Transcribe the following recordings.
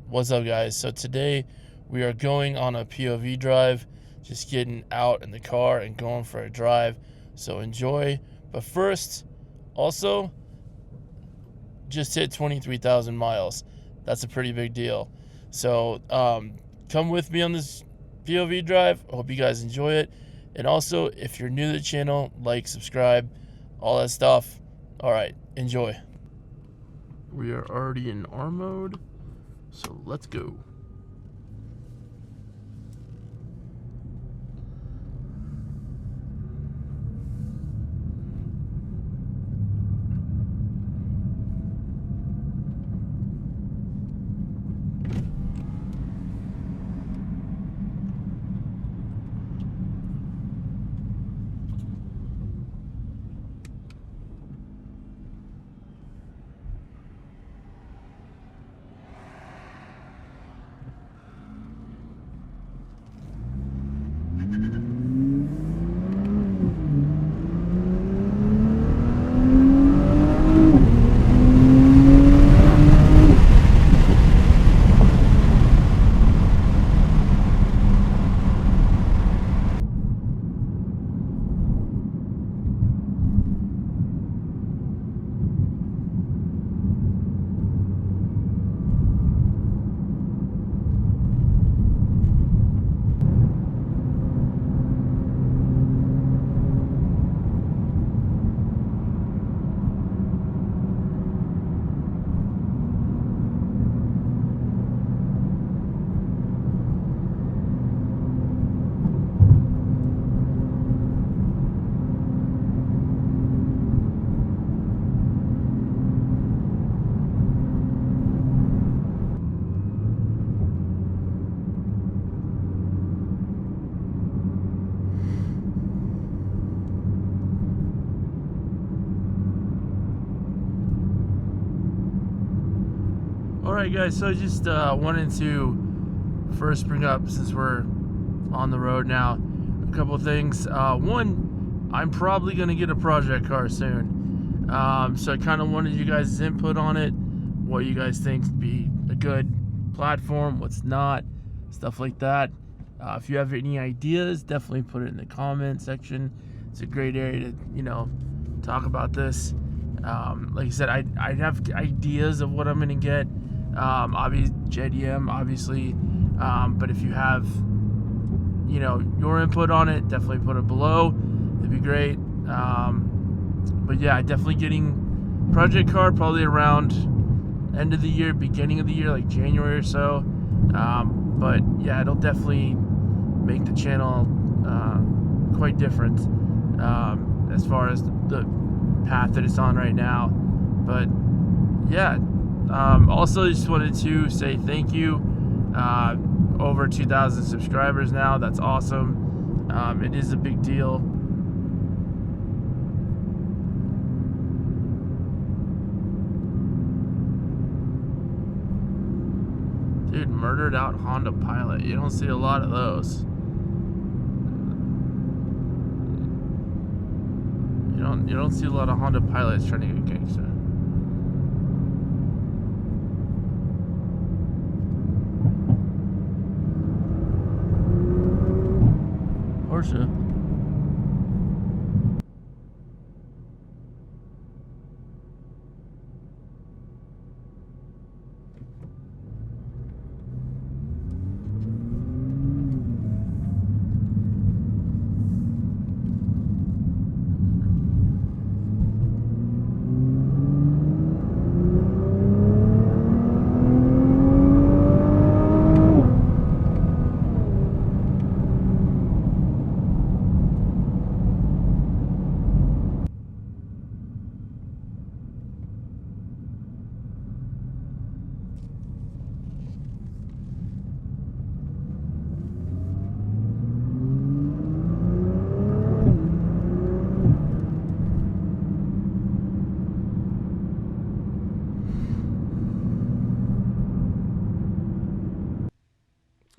What's up, guys? So today we are going on a POV drive, just getting out in the car and going for a drive. So enjoy. But first, also, just hit 23,000 miles. That's a pretty big deal. So come with me on this POV drive. I hope you guys enjoy it. And also, if you're new to the channel, like, subscribe, all that stuff. All right, enjoy. We are already in R mode, so let's go. Alright guys, so I just wanted to first bring up, since we're on the road now, a couple of things. One, I'm probably going to get a project car soon. So I kind of wanted you guys' input on it, what you guys think would be a good platform, what's not, stuff like that. If you have any ideas, definitely put it in the comment section. It's a great area to, talk about this. Like I said, I have ideas of what I'm going to get. Obviously JDM, obviously, but if you have your input on it, definitely put it below. It'd be great. But yeah, definitely getting project car probably around end of the year, beginning of the year, like January or so. But yeah, it'll definitely make the channel quite different as far as the path that it's on right now. But yeah, also just wanted to say thank you. Over 2,000 subscribers now. That's awesome. It is a big deal. Dude, murdered out Honda Pilot. You don't see a lot of those. You don't see a lot of Honda Pilots trying to get gangster. Porsche.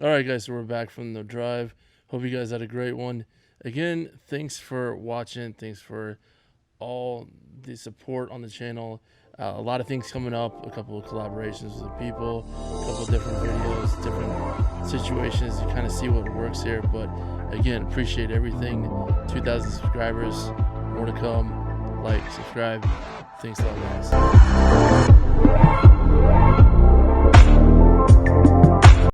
Alright guys, so we're back from the drive. Hope you guys had a great one. Again, thanks for watching. Thanks for all the support on the channel. A lot of things coming up, a couple of collaborations with people, a couple of different videos, different situations to kind of see what works here. But again, appreciate everything. 2,000 subscribers, more to come. Like, subscribe. Thanks a lot, guys.